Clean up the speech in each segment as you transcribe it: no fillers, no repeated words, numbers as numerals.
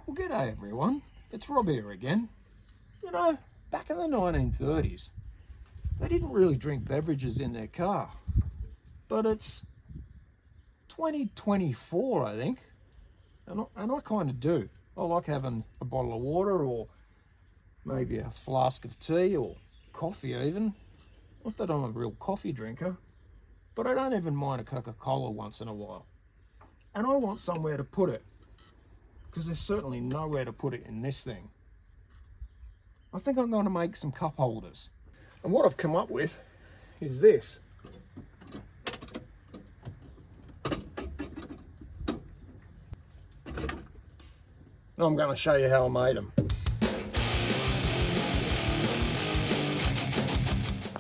Well, g'day everyone, it's Rob here again. You know, back in the 1930s, they didn't really drink beverages in their car. But it's 2024, I think, and I kind of do. I like having a bottle of water or maybe a flask of tea or coffee even. Not that I'm a real coffee drinker, but I don't even mind a Coca-Cola once in a while. And I want somewhere to put it, because there's certainly nowhere to put it in this thing. I think I'm going to make some cup holders. And what I've come up with is this. And I'm going to show you how I made them.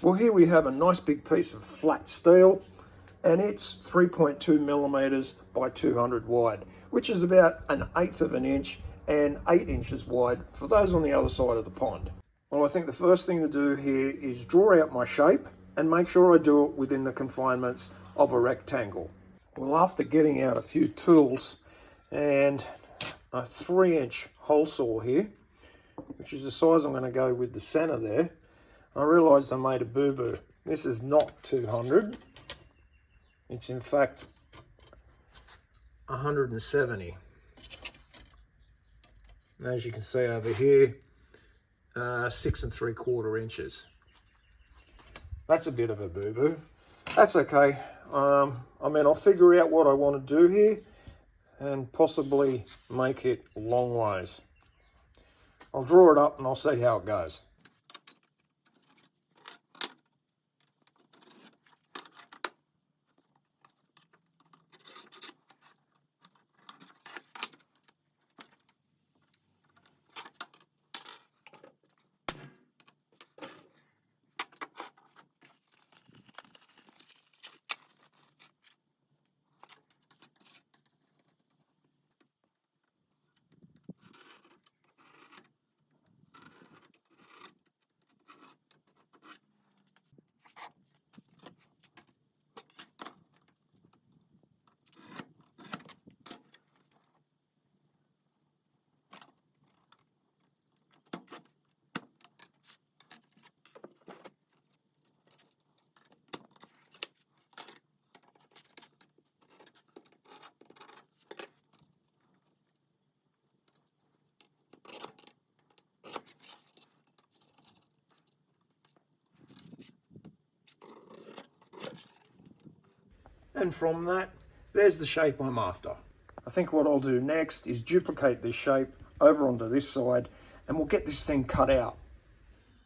Well, here we have a nice big piece of flat steel, and it's 3.2 millimeters by 200 wide, which is about 1/8 of an inch and 8 inches wide for those on the other side of the pond. Well, I think the first thing to do here is draw out my shape and make sure I do it within the confinements of a rectangle. Well, after getting out a few tools and a 3-inch hole saw here, which is the size I'm going to go with the center there, I realised I made a boo-boo. This is not 200. It's in fact 170. And as you can see over here, 6 3/4 inches. That's a bit of a boo-boo. That's okay. I mean, I'll figure out what I want to do here and possibly make it long ways. I'll draw it up and I'll see how it goes. And from that, there's the shape I'm after. I think what I'll do next is duplicate this shape over onto this side and we'll get this thing cut out.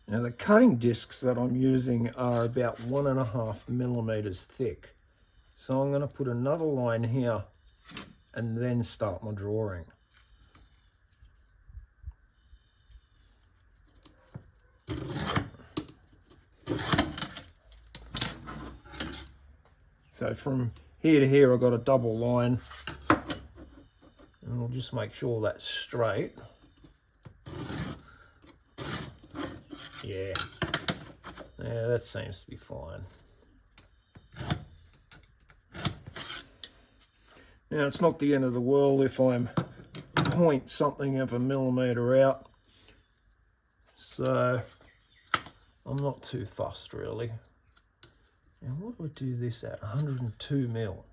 Now the cutting discs that I'm using are about 1.5 millimeters thick. So I'm going to put another line here and then start my drawing. So from here to here I've got a double line, and I'll just make sure that's straight. Yeah, that seems to be fine. Now it's not the end of the world if I'm 0. something of a millimeter out, so I'm not too fussed really. Now what do I do this at? 102 mil.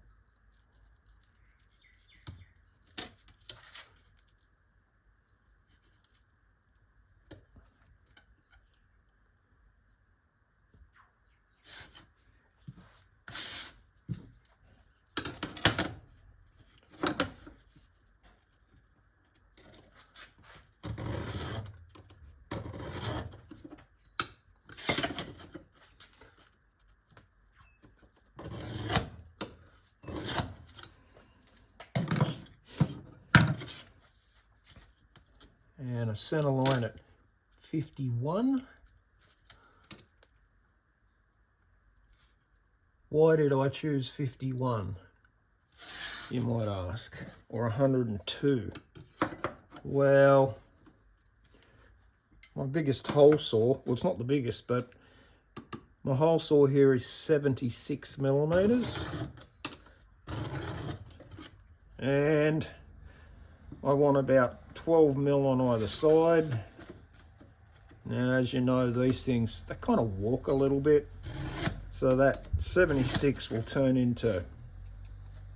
And a center line at 51. Why did I choose 51, you might ask, or 102? Well, my biggest hole saw, well it's not the biggest, but my hole saw here is 76 millimeters. And I want about 12 mil on either side. Now, as you know, these things, they kind of walk a little bit. So that 76 will turn into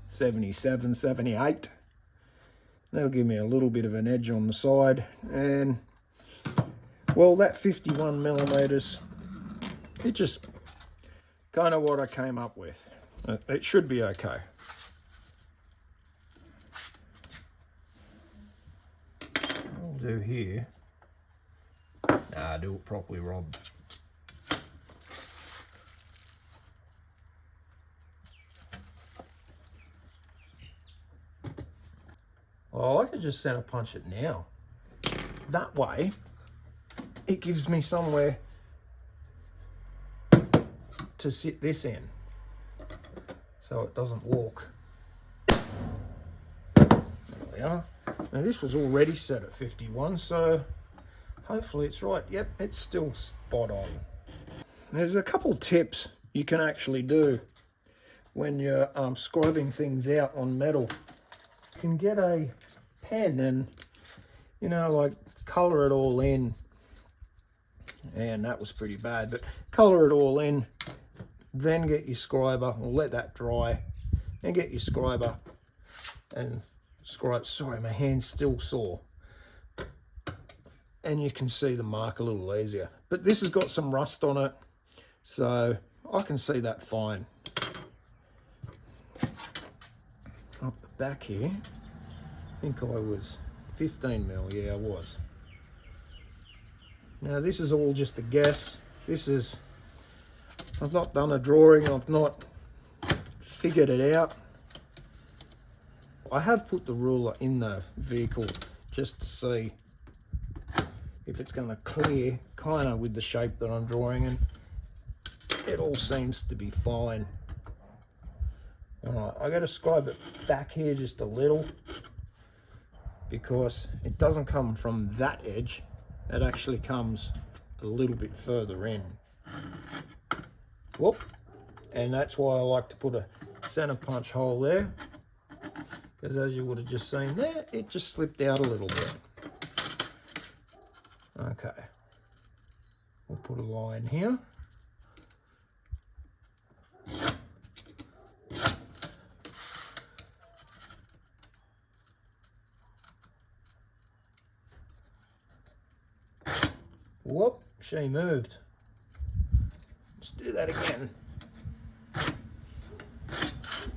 77, 78. That'll give me a little bit of an edge on the side. And, well, that 51 millimeters, it's just kind of what I came up with. It should be okay. I'll do here. Nah, do it properly, Rob. Oh, I could just center punch it now. That way, it gives me somewhere to sit this in, so it doesn't walk. There we are. Now this was already set at 51, so hopefully it's right. Yep, it's still spot on. There's a couple tips you can actually do when you're scribing things out on metal. You can get a pen and, you know, like color it all in. And that was pretty bad, but color it all in, then get your scriber, or let that dry, and get your scriber and scribe. Sorry, my hand's still sore. And you can see the mark a little easier. But this has got some rust on it, so I can see that fine. Up the back here, I think I was 15 mil, yeah I was. Now this is all just a guess. I've not done a drawing, I've not figured it out. I have put the ruler in the vehicle just to see if it's going to clear kind of with the shape that I'm drawing, and it all seems to be fine. Alright, I got to scribe it back here just a little because it doesn't come from that edge, it actually comes a little bit further in. Whoop. And that's why I like to put a center punch hole there, because as you would have just seen there, it just slipped out a little bit. Okay, we'll put a line here. Whoop, she moved. Let's do that again.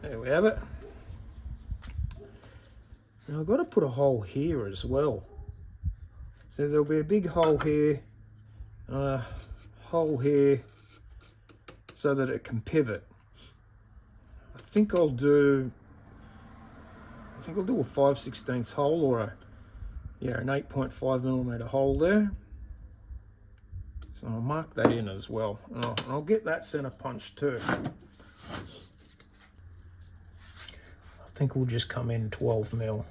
There we have it. Now I've got to put a hole here as well. So there'll be a big hole here, a hole here, so that it can pivot. I think I'll do a 5/16 hole, or an 8.5 millimeter hole there. So I'll mark that in as well. And I'll get that center punch too. I think we'll just come in 12 mil.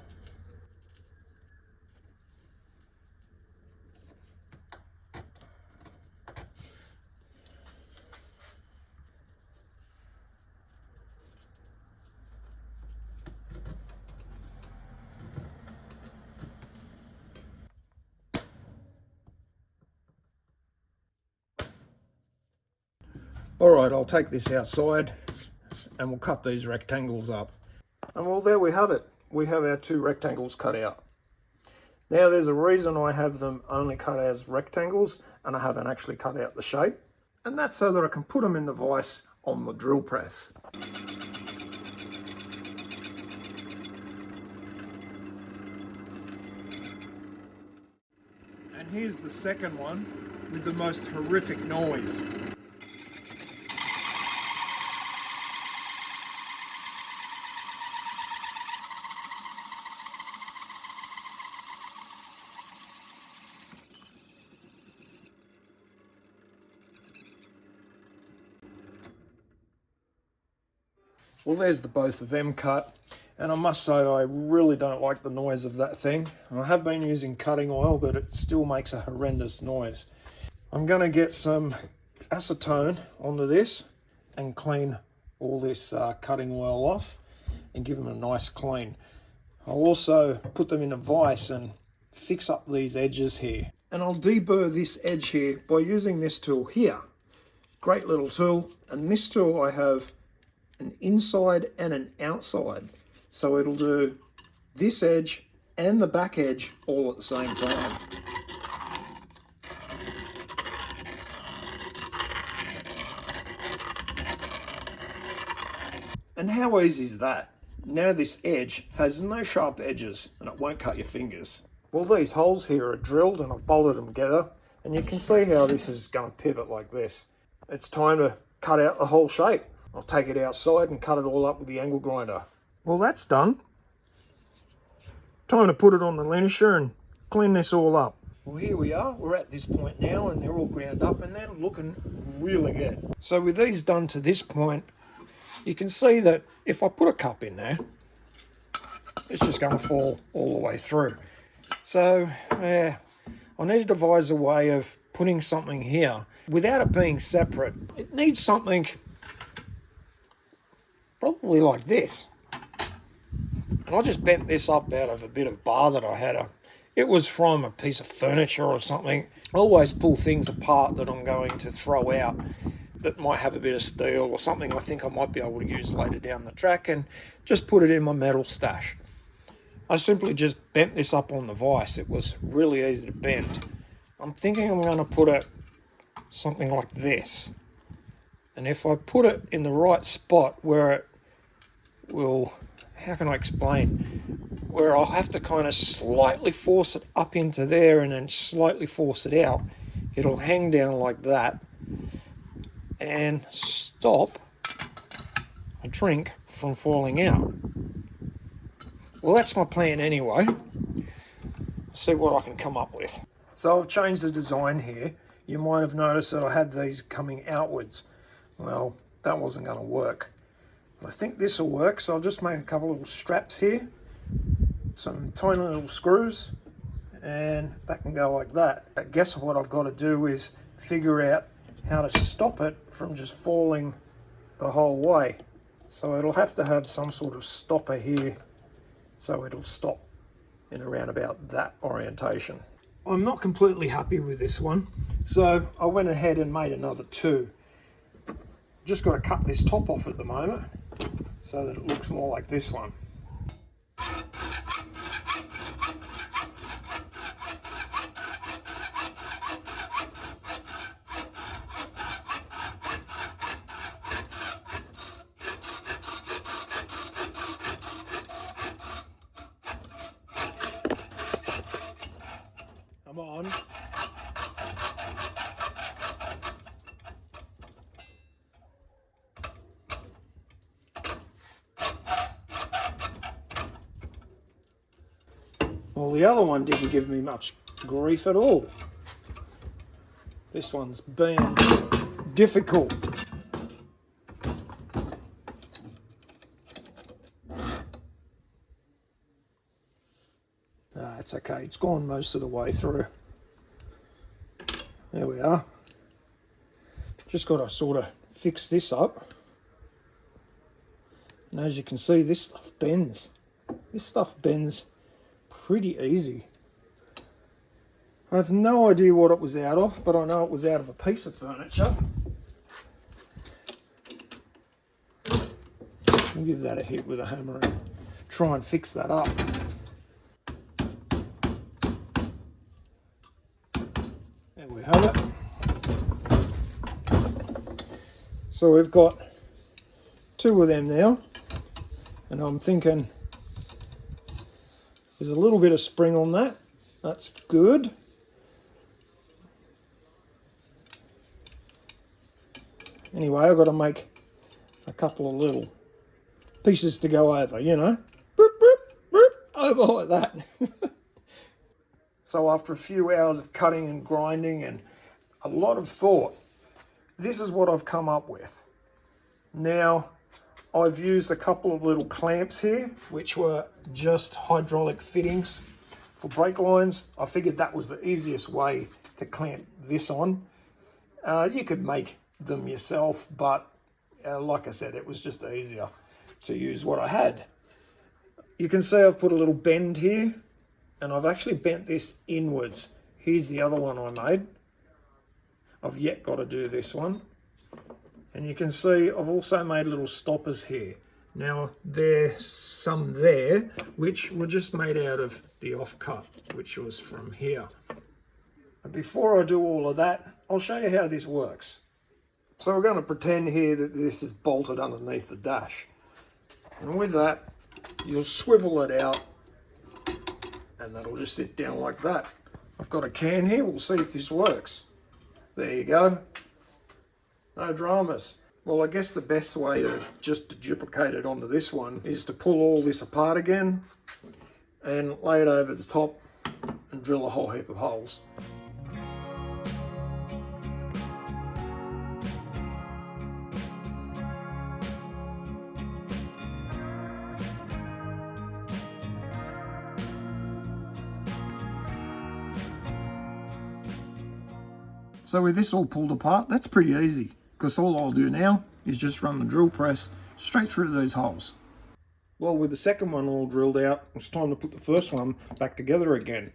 Alright, I'll take this outside and we'll cut these rectangles up. And well, there we have it. We have our two rectangles cut out. Now there's a reason I have them only cut as rectangles and I haven't actually cut out the shape. And that's so that I can put them in the vise on the drill press. And here's the second one with the most horrific noise. Well, there's the both of them cut, and I must say I really don't like the noise of that thing. I have been using cutting oil, but it still makes a horrendous noise. I'm going to get some acetone onto this and clean all this cutting oil off and give them a nice clean. I'll also put them in a vise and fix up these edges here. And I'll deburr this edge here by using this tool here. Great little tool. And this tool I have an inside and an outside. So it'll do this edge and the back edge all at the same time. And how easy is that? Now this edge has no sharp edges and it won't cut your fingers. Well, these holes here are drilled and I've bolted them together, and you can see how this is going to pivot like this. It's time to cut out the whole shape. I'll take it outside and cut it all up with the angle grinder. Well, that's done. Time to put it on the linisher and clean this all up. Well, here we are. We're at this point now and they're all ground up and they're looking really good. So with these done to this point, you can see that if I put a cup in there, it's just going to fall all the way through. So I need to devise a way of putting something here without it being separate. It needs something probably like this. And I just bent this up out of a bit of bar that I had. It was from a piece of furniture or something. I always pull things apart that I'm going to throw out that might have a bit of steel or something I think I might be able to use later down the track, and just put it in my metal stash. I simply just bent this up on the vise. It was really easy to bend. I'm thinking I'm going to put it something like this. And if I put it in the right spot where it will, how can I explain? Where I'll have to kind of slightly force it up into there and then slightly force it out. It'll hang down like that and stop a drink from falling out. Well, that's my plan anyway. See what I can come up with. So I've changed the design here. You might have noticed that I had these coming outwards. Well, that wasn't going to work. I think this will work, so I'll just make a couple of little straps here, some tiny little screws, and that can go like that. I guess what I've got to do is figure out how to stop it from just falling the whole way. So it'll have to have some sort of stopper here, so it'll stop in around about that orientation. I'm not completely happy with this one, so I went ahead and made another two. Just got to cut this top off at the moment so that it looks more like this one. Come on. Well, the other one didn't give me much grief at all. This one's been difficult. It's okay, it's gone most of the way through. There we are. Just got to sort of fix this up. And as you can see, this stuff bends. This stuff bends pretty easy. I have no idea what it was out of, but I know it was out of a piece of furniture. We'll give that a hit with a hammer and try and fix that up. There we have it. So we've got two of them now, and I'm thinking there's a little bit of spring on that. That's good. Anyway, I've got to make a couple of little pieces to go over, you know. Boop, boop, boop, over like that. So after a few hours of cutting and grinding and a lot of thought, this is what I've come up with. Now, I've used a couple of little clamps here, which were just hydraulic fittings for brake lines. I figured that was the easiest way to clamp this on. You could make them yourself, but like I said, it was just easier to use what I had. You can see I've put a little bend here and I've actually bent this inwards. Here's the other one I made. I've yet got to do this one. And you can see I've also made little stoppers here. Now there's some there which were just made out of the offcut, which was from here. And before I do all of that, I'll show you how this works. So we're going to pretend here that this is bolted underneath the dash. And with that, you'll swivel it out and that'll just sit down like that. I've got a can here, we'll see if this works. There you go. No dramas. Well, I guess the best way to just duplicate it onto this one is to pull all this apart again and lay it over the top and drill a whole heap of holes. So with this all pulled apart, that's pretty easy, because all I'll do now is just run the drill press straight through those holes. Well, with the second one all drilled out, it's time to put the first one back together again.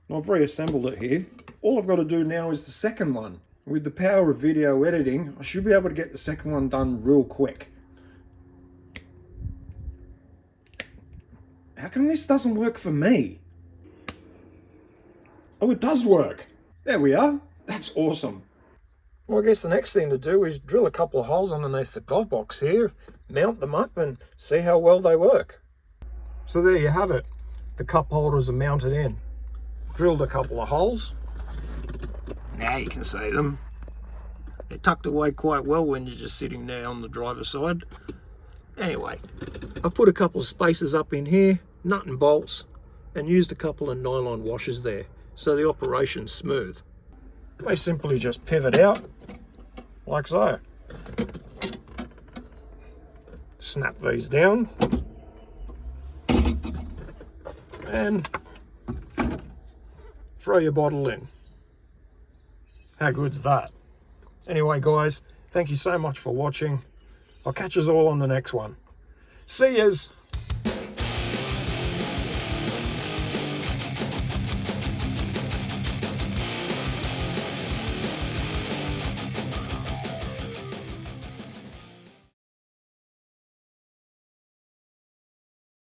And I've reassembled it here. All I've got to do now is the second one. With the power of video editing, I should be able to get the second one done real quick. How come this doesn't work for me? Oh, it does work. There we are. That's awesome. Well, I guess the next thing to do is drill a couple of holes underneath the glove box here, mount them up and see how well they work. So there you have it. The cup holders are mounted in. Drilled a couple of holes. Now you can see them. They're tucked away quite well when you're just sitting there on the driver's side. Anyway, I put a couple of spacers up in here, nut and bolts, and used a couple of nylon washers there, so the operation's smooth. They simply just pivot out, like so. Snap these down, and throw your bottle in. How good's that? Anyway guys, thank you so much for watching. I'll catch us all on the next one. See yas!